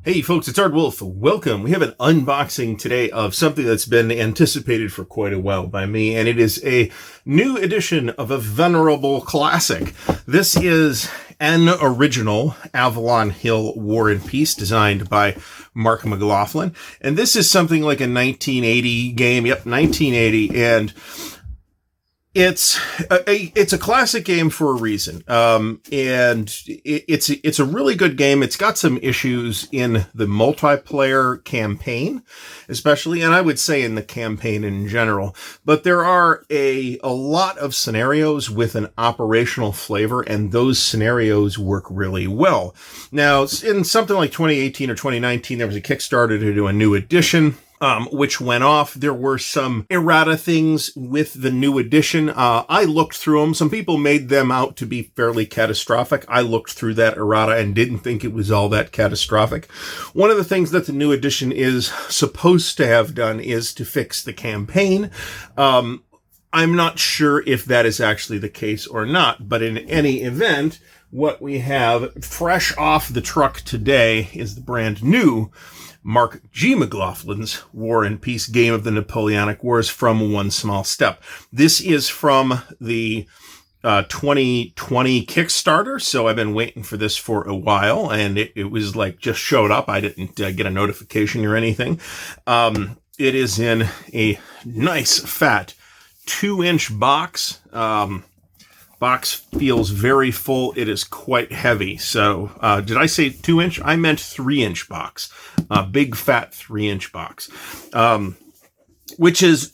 Hey folks, it's Ardwulf. Welcome. We have an unboxing today of something that's been anticipated for quite a while by me, and it is a new edition of a venerable classic. This is an original Avalon Hill War and Peace designed by Mark McLaughlin, and this is something like a 1980 game. Yep, 1980, and it's a classic game for a reason. And it's a really good game. It's got some issues in the multiplayer campaign, especially, and I would say in the campaign in general. But there are a lot of scenarios with an operational flavor, and those scenarios work really well. Now, in something like 2018 or 2019, there was a Kickstarter to do a new edition, which went off. There were some errata things with the new edition. I looked through them. Some people made them out to be fairly catastrophic. I looked through that errata and didn't think it was all that catastrophic. One of the things that the new edition is supposed to have done is to fix the campaign. I'm not sure if that is actually the case or not, but in any event, what we have fresh off the truck today is the brand new Mark G. McLaughlin's War and Peace Game of the Napoleonic Wars from One Small Step. This is from the 2020 Kickstarter, so I've been waiting for this for a while, and it was like just showed up. I didn't get a notification or anything. It is in a nice fat 2-inch box. Box feels very full. It is quite heavy. So, did I say 2-inch? I meant 3-inch box. Big fat 3-inch box. Which is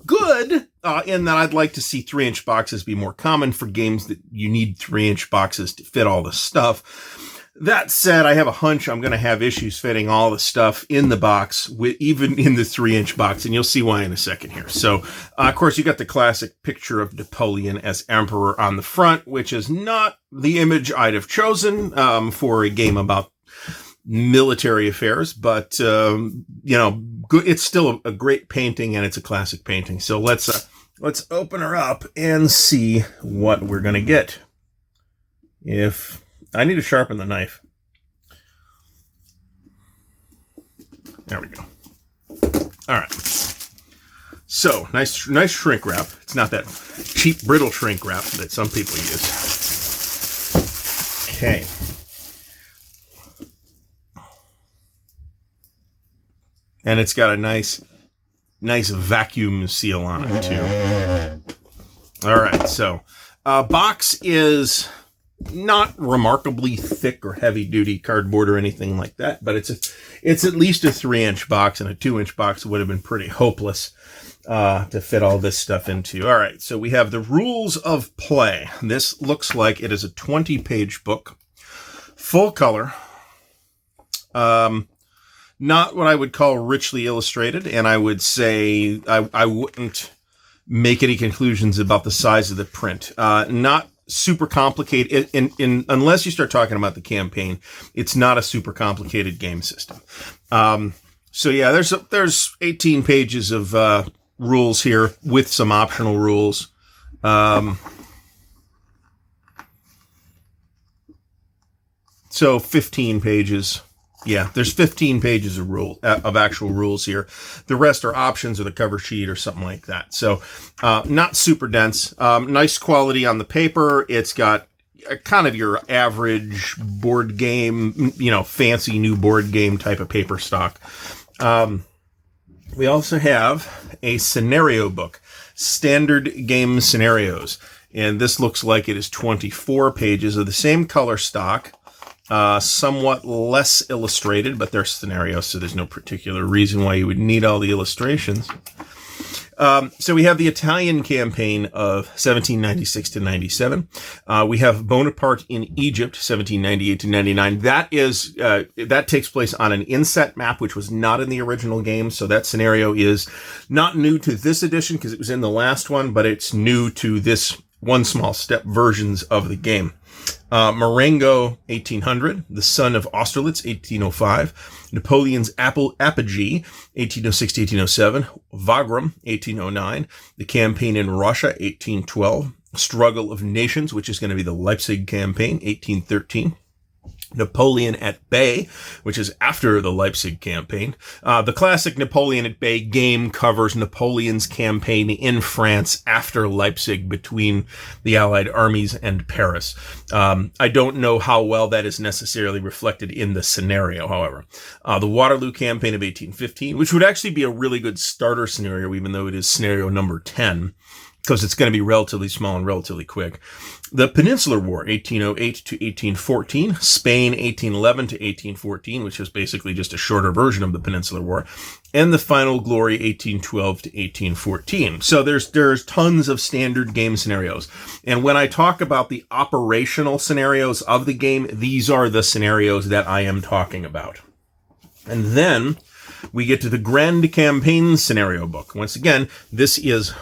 good, in that I'd like to see 3-inch boxes be more common for games that you need 3-inch boxes to fit all the stuff. That said, I have a hunch I'm going to have issues fitting all the stuff in the box, even in the 3-inch box, and you'll see why in a second here. So, of course, you got the classic picture of Napoleon as emperor on the front, which is not the image I'd have chosen for a game about military affairs, but good. It's still a great painting, and it's a classic painting. So let's open her up and see what we're going to get. I need to sharpen the knife. There we go. All right. So, nice shrink wrap. It's not that cheap, brittle shrink wrap that some people use. Okay. And it's got a nice vacuum seal on it, too. All right. So, box is not remarkably thick or heavy-duty cardboard or anything like that, but it's at least a 3-inch box, and a 2-inch box would have been pretty hopeless to fit all this stuff into. All right, so we have the rules of play. This looks like it is a 20-page book, full color, not what I would call richly illustrated, and I would say I wouldn't make any conclusions about the size of the print. Not super complicated unless you start talking about the campaign. It's not a super complicated game system. So yeah, there's 18 pages of rules here with some optional rules. So 15 pages. Yeah, there's 15 pages of actual rules here. The rest are options or the cover sheet or something like that. So, not super dense. Nice quality on the paper. It's got kind of your average board game, fancy new board game type of paper stock. We also have a scenario book, standard game scenarios. And this looks like it is 24 pages of the same color stock. Somewhat less illustrated, but they're scenarios, so there's no particular reason why you would need all the illustrations. So we have the Italian campaign of 1796 to 97. We have Bonaparte in Egypt, 1798 to 99. That takes place on an inset map, which was not in the original game. So that scenario is not new to this edition because it was in the last one, but it's new to this One Small Step versions of the game. Marengo, 1800, the son of Austerlitz, 1805, Napoleon's apogee, 1806 to 1807, Wagram, 1809, the campaign in Russia, 1812, Struggle of Nations, which is going to be the Leipzig campaign, 1813, Napoleon at Bay, which is after the Leipzig campaign. The classic Napoleon at Bay game covers Napoleon's campaign in France after Leipzig between the Allied armies and Paris. I don't know how well that is necessarily reflected in the scenario, however. The Waterloo campaign of 1815, which would actually be a really good starter scenario, even though it is scenario number 10, because it's going to be relatively small and relatively quick. The Peninsular War, 1808 to 1814, Spain, 1811 to 1814, which is basically just a shorter version of the Peninsular War, and the Final Glory, 1812 to 1814. So there's tons of standard game scenarios. And when I talk about the operational scenarios of the game, these are the scenarios that I am talking about. And then we get to the Grand Campaign scenario book. Once again, this is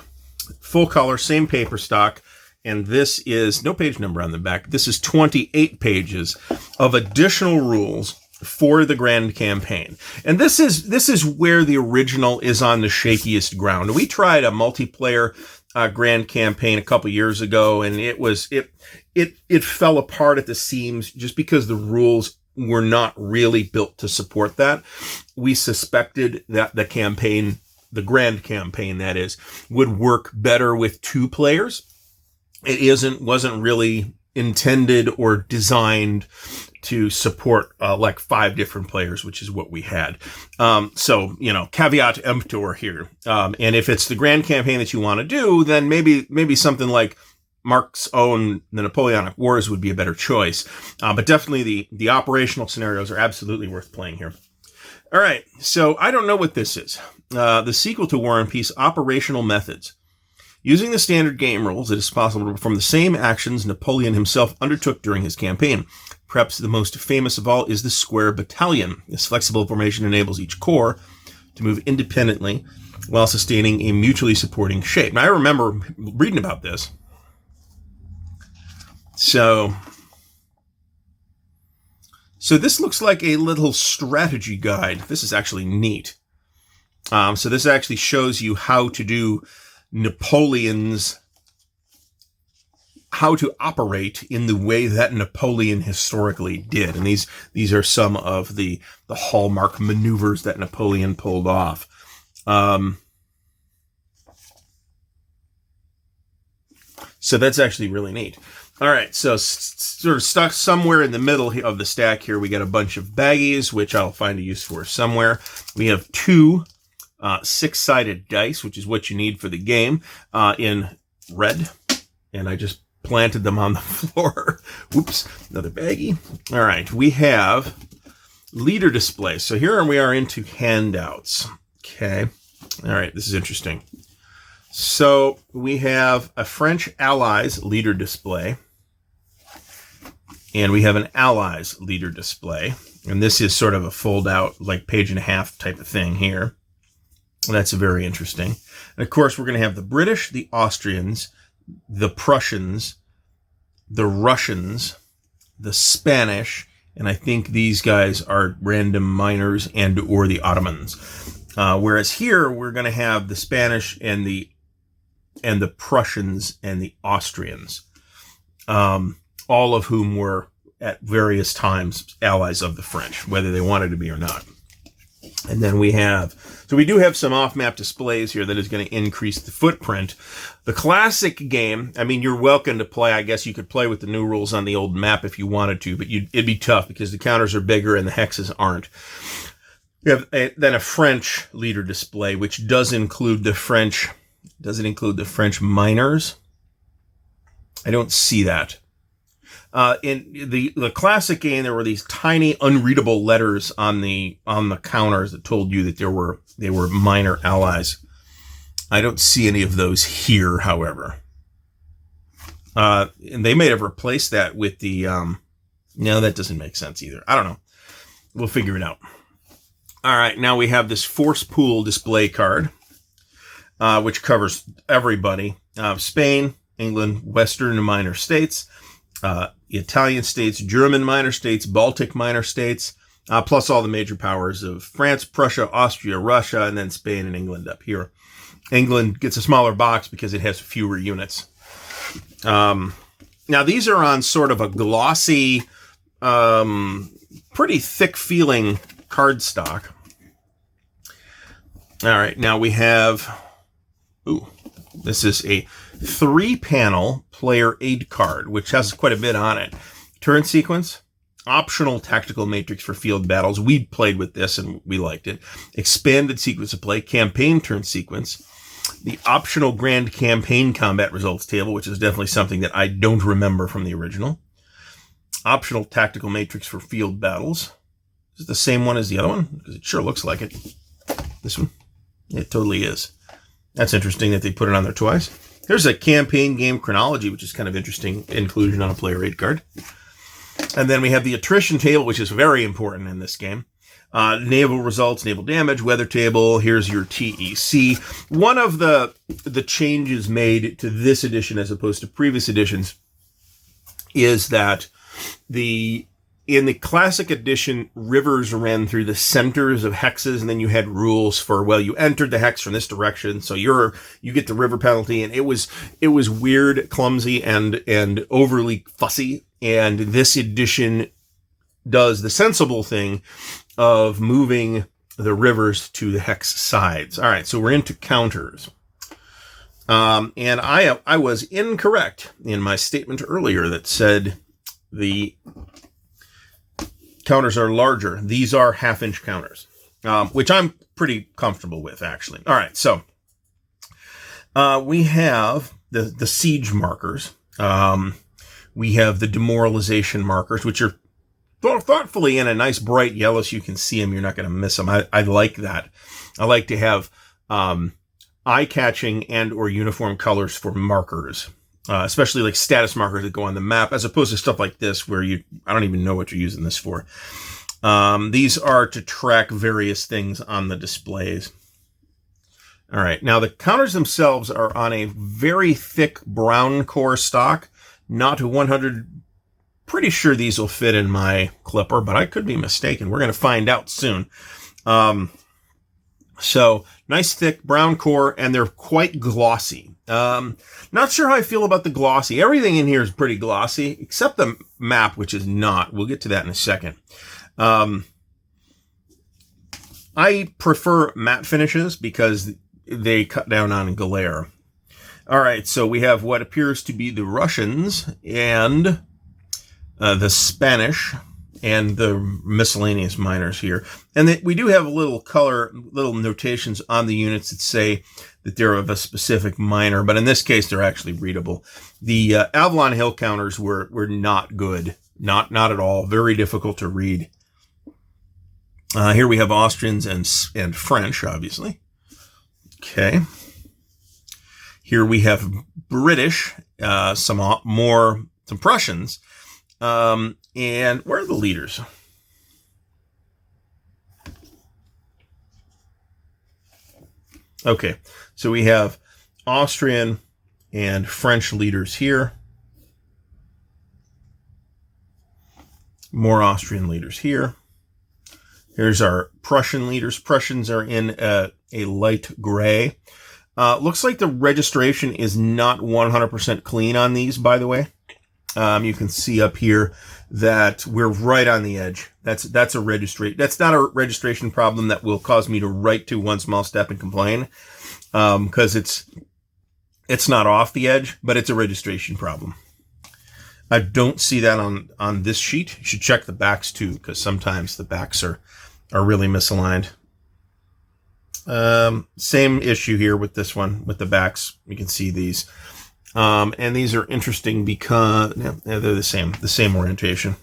full color, same paper stock. And this is no page number on the back. This is 28 pages of additional rules for the Grand Campaign. And this is where the original is on the shakiest ground. We tried a multiplayer Grand Campaign a couple years ago, and it fell apart at the seams just because the rules were not really built to support that. We suspected that the Grand Campaign, that is, would work better with 2 players. It wasn't really intended or designed to support like 5 different players, which is what we had. So, caveat emptor here. And if it's the Grand Campaign that you want to do, then maybe something like Mark's own The Napoleonic Wars would be a better choice. But definitely the operational scenarios are absolutely worth playing here. All right, so I don't know what this is. The sequel to War and Peace, Operational Methods. Using the standard game rules, it is possible to perform the same actions Napoleon himself undertook during his campaign. Perhaps the most famous of all is the square battalion. This flexible formation enables each corps to move independently while sustaining a mutually supporting shape. Now, I remember reading about this. So this looks like a little strategy guide. This is actually neat. So this actually shows you how to do how to operate in the way that Napoleon historically did. And these are some of the hallmark maneuvers that Napoleon pulled off. So that's actually really neat. All right, so sort of stuck somewhere in the middle of the stack here, we got a bunch of baggies, which I'll find a use for somewhere. We have 2 6-sided dice, which is what you need for the game, in red. And I just planted them on the floor. Whoops, another baggie. All right, we have leader display. So here we are into handouts. Okay. All right, this is interesting. So we have a French Allies leader display. And we have an Allies leader display. And this is sort of a fold out, like page and a half type of thing here. That's very interesting. And of course, we're going to have the British, the Austrians, the Prussians, the Russians, the Spanish, and I think these guys are random minors and or the Ottomans. Whereas here, we're going to have the Spanish and the Prussians and the Austrians, all of whom were at various times allies of the French, whether they wanted to be or not. And then we do have some off-map displays here that is going to increase the footprint. The classic game, I mean, you're welcome to play. I guess you could play with the new rules on the old map if you wanted to, but it'd be tough because the counters are bigger and the hexes aren't. We have then a French leader display, which does include the French. Does it include the French minors? I don't see that. In the classic game, there were these tiny unreadable letters on the counters that told you that they were minor allies. I don't see any of those here, however. And they may have replaced that with the no, that doesn't make sense either. I don't know. We'll figure it out. All right, now we have this force pool display card, which covers everybody. Spain, England, Western and minor states, Italian states, German minor states, Baltic minor states, plus all the major powers of France, Prussia, Austria, Russia, and then Spain and England up here. England gets a smaller box because it has fewer units. Now, these are on sort of a glossy pretty thick feeling cardstock. All right, now we have, this is a 3-panel player aid card, which has quite a bit on it. Turn sequence, optional tactical matrix for field battles. We played with this and we liked it. Expanded sequence of play, campaign turn sequence, the optional grand campaign combat results table, which is definitely something that I don't remember from the original. Optional tactical matrix for field battles. Is it the same one as the other one? Because it sure looks like it. This one? It totally is. That's interesting that they put it on there twice. There's a campaign game chronology, which is kind of interesting inclusion on a player aid card. And then we have the attrition table, which is very important in this game. Naval results, naval damage, weather table. Here's your TEC. One of the changes made to this edition as opposed to previous editions is that in the classic edition, rivers ran through the centers of hexes, and then you had rules for, well, you entered the hex from this direction, so you get the river penalty, and it was weird, clumsy, and overly fussy. And this edition does the sensible thing of moving the rivers to the hex sides. All right, so we're into counters. And I was incorrect in my statement earlier that said the counters are larger. These are half-inch counters, which I'm pretty comfortable with, actually. All right, so we have the siege markers. We have the demoralization markers, which are thoughtfully in a nice bright yellow so you can see them. You're not going to miss them. I like that. I like to have eye-catching and or uniform colors for markers. Especially like status markers that go on the map, as opposed to stuff like this where I don't even know what you're using this for. These are to track various things on the displays. All right. Now the counters themselves are on a very thick brown core stock, not to 100. Pretty sure these will fit in my clipper, but I could be mistaken. We're going to find out soon. So nice thick brown core, and they're quite glossy. Not sure how I feel about the glossy. Everything in here is pretty glossy, except the map, which is not. We'll get to that in a second. I prefer matte finishes because they cut down on glare. All right, so we have what appears to be the Russians and the Spanish and the miscellaneous miners here. And we do have little notations on the units that say that they're of a specific miner, but in this case, they're actually readable. The Avalon Hill counters were not good. Not at all. Very difficult to read. Here we have Austrians and French, obviously. Okay. Here we have British, some Prussians. And where are the leaders? Okay, so we have Austrian and French leaders here. More Austrian leaders here. Here's our Prussian leaders. Prussians are in a light gray. Looks like the registration is not 100% clean on these, by the way. You can see up here that we're right on the edge. That's a registration. That's not a registration problem that will cause me to write to One Small Step and complain, because it's not off the edge, but it's a registration problem. I don't see that on this sheet. You should check the backs too, because sometimes the backs are really misaligned. Same issue here with this one, with the backs. You can see these. And these are interesting because they're the same orientation.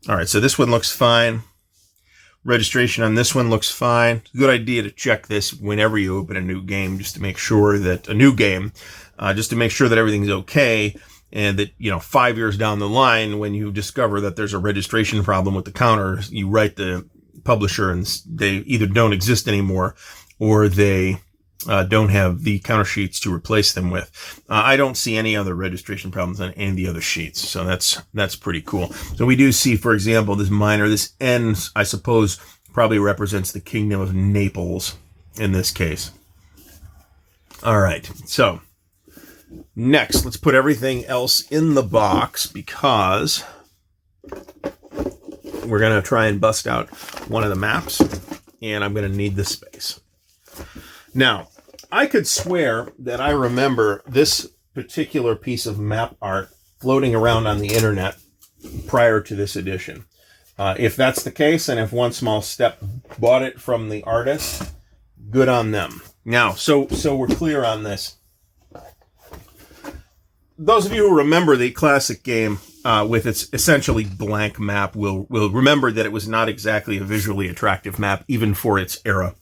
All right, so this one looks fine. Registration on this one looks fine. Good idea to check this whenever you open a new game, just to make sure that everything's okay, and that 5 years down the line, when you discover that there's a registration problem with the counters, you write the publisher and they either don't exist anymore, or they don't have the counter sheets to replace them with. I don't see any other registration problems on any of the other sheets, so that's pretty cool. So we do see, for example, this miner, this N, I suppose, probably represents the Kingdom of Naples in this case. All right, so next, let's put everything else in the box, because we're going to try and bust out one of the maps, and I'm going to need this space. Now, I could swear that I remember this particular piece of map art floating around on the internet prior to this edition. If that's the case, and if One Small Step bought it from the artist, good on them. Now, so we're clear on this. Those of you who remember the classic game with its essentially blank map will remember that it was not exactly a visually attractive map, even for its era.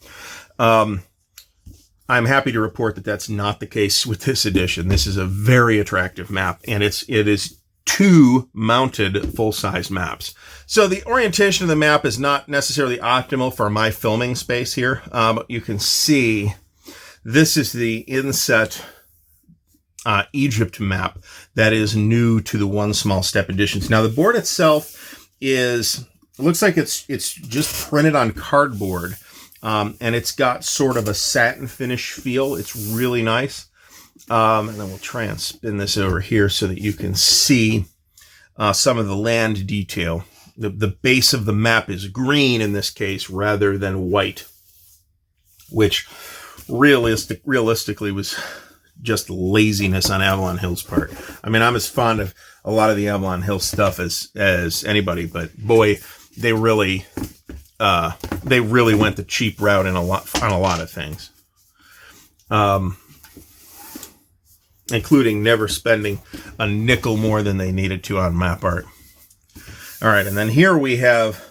I'm happy to report that that's not the case with this edition. This is a very attractive map, and it is 2 mounted full-size maps. So the orientation of the map is not necessarily optimal for my filming space here. But you can see this is the inset Egypt map that is new to the One Small Step editions. Now the board itself looks like it's just printed on cardboard, and it's got sort of a satin finish feel. It's really nice. And then we'll try and spin this over here so that you can see some of the land detail. The base of the map is green in this case rather than white, which realistically was just laziness on Avalon Hill's part. I mean, I'm as fond of a lot of the Avalon Hill stuff as anybody, but boy, they really went the cheap route on a lot of things. Including never spending a nickel more than they needed to on map art. All right, and then here we have,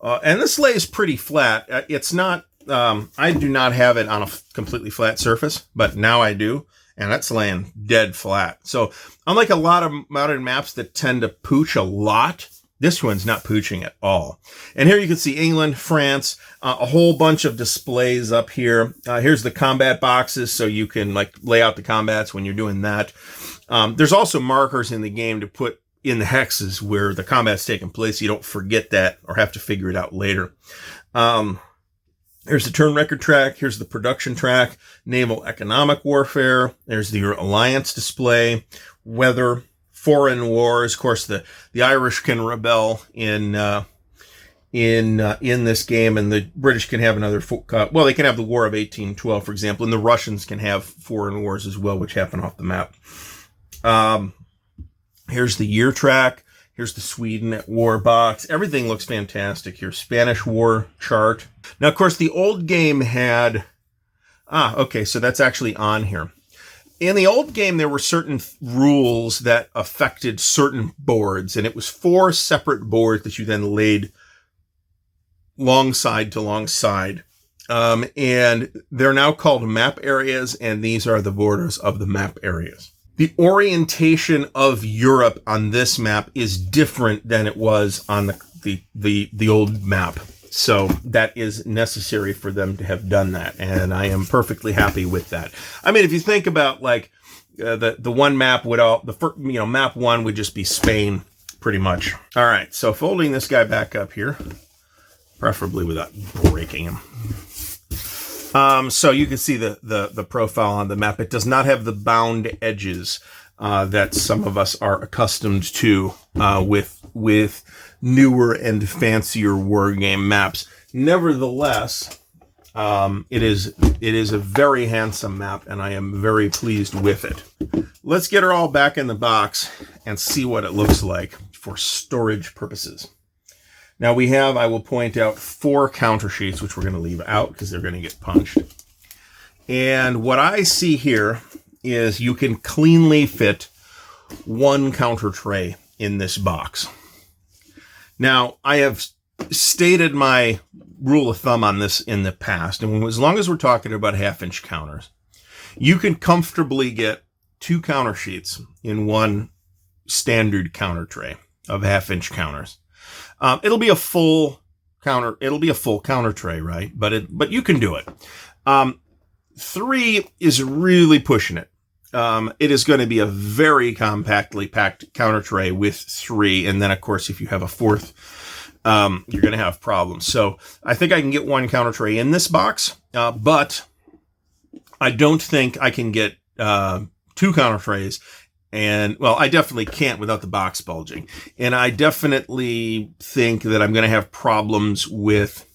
and this lays pretty flat. It's not, I do not have it on a completely flat surface, but now I do, and that's laying dead flat. So unlike a lot of mounted maps that tend to pooch a lot, this one's not pooching at all. And here you can see England, France, a whole bunch of displays up here. Here's the combat boxes, so you can lay out the combats when you're doing that. There's also markers in the game to put in the hexes where the combat's taking place. So you don't forget that or have to figure it out later. Here's the turn record track. Here's the production track, naval economic warfare. There's the alliance display, weather, foreign wars. Of course, the Irish can rebel in this game, and the British can have another. They can have the War of 1812, for example, and the Russians can have foreign wars as well, which happen off the map. Here's the year track. Here's the Sweden at war box. Everything looks fantastic here. Spanish War chart. Now, of course, the old game had. Okay, so that's actually on here. In the old game, there were certain rules that affected certain boards, and it was 4 separate boards that you then laid long side to long side. And they're now called map areas, and these are the borders of the map areas. The orientation of Europe on this map is different than it was on the old map. So that is necessary for them to have done that, and I am perfectly happy with that. I mean, if you think about the one map map 1 would just be Spain, pretty much. All right, so folding this guy back up here, preferably without breaking him. So you can see the profile on the map. It does not have the bound edges that some of us are accustomed to with newer and fancier war game maps. Nevertheless, it is a very handsome map, and I am very pleased with it. Let's get her all back in the box and see what it looks like for storage purposes. Now we have, I will point out, 4 counter sheets, which we're going to leave out because they're going to get punched. And what I see here is you can cleanly fit 1 counter tray in this box. Now, I have stated my rule of thumb on this in the past, and as long as we're talking about half-inch counters, you can comfortably get 2 counter sheets in 1 standard counter tray of half-inch counters. It'll be a full counter tray, right? But you can do it. 3 is really pushing it. It is going to be a very compactly packed counter tray with 3. And then, of course, if you have a 4th, you're going to have problems. So I think I can get 1 counter tray in this box, but I don't think I can get 2 counter trays And, well, I definitely can't without the box bulging. And I definitely think that I'm going to have problems with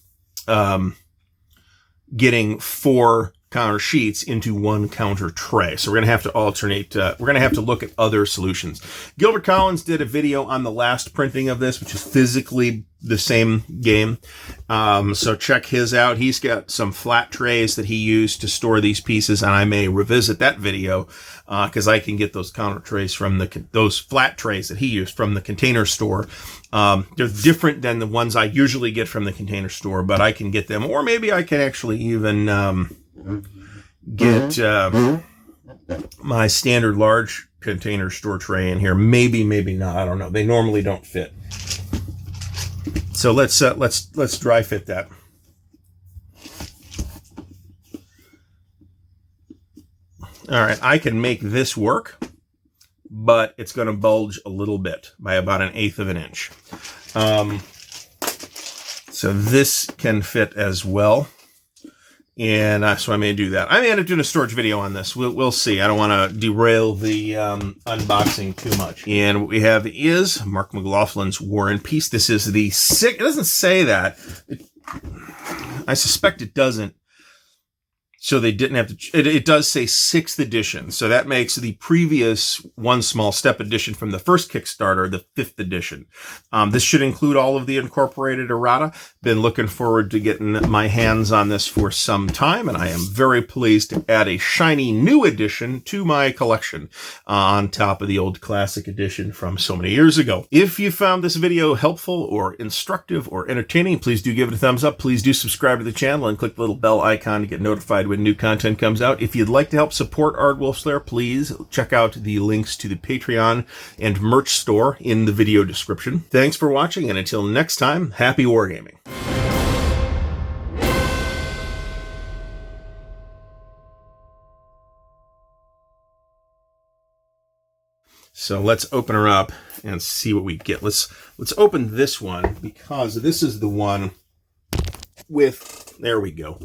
getting 4 counter sheets into 1 counter tray. So we're going to have to alternate. We're going to have to look at other solutions. Gilbert Collins did a video on the last printing of this, which is physically the same game. So check his out. He's got some flat trays that he used to store these pieces, and I may revisit that video because I can get those counter trays from those flat trays that he used from the Container Store. They're different than the ones I usually get from the Container Store, but I can get them, or maybe I can actually even get my standard large Container Store tray in here. Maybe not. I don't know. They normally don't fit. So let's dry fit that. All right, I can make this work, but it's going to bulge a little bit by about 1/8 of an inch. So this can fit as well. And so I may do that. I may end up doing a storage video on this. We'll see. I don't want to derail the unboxing too much. And what we have is Mark McLaughlin's War and Peace. This is the 6th. It doesn't say that. I suspect it doesn't. So they didn't have to. It does say 6th edition. So that makes the previous One Small Step edition from the first Kickstarter the 5th edition. This should include all of the incorporated errata. Been looking forward to getting my hands on this for some time, and I am very pleased to add a shiny new edition to my collection on top of the old classic edition from so many years ago. If you found this video helpful or instructive or entertaining, please do give it a thumbs up. Please do subscribe to the channel and click the little bell icon to get notified when new content comes out. If you'd like to help support Ardwulf's Lair, please check out the links to the Patreon and merch store in the video description. Thanks for watching, and until next time, happy wargaming. So let's open her up and see what we get. Let's open this one because this is the one with, there we go.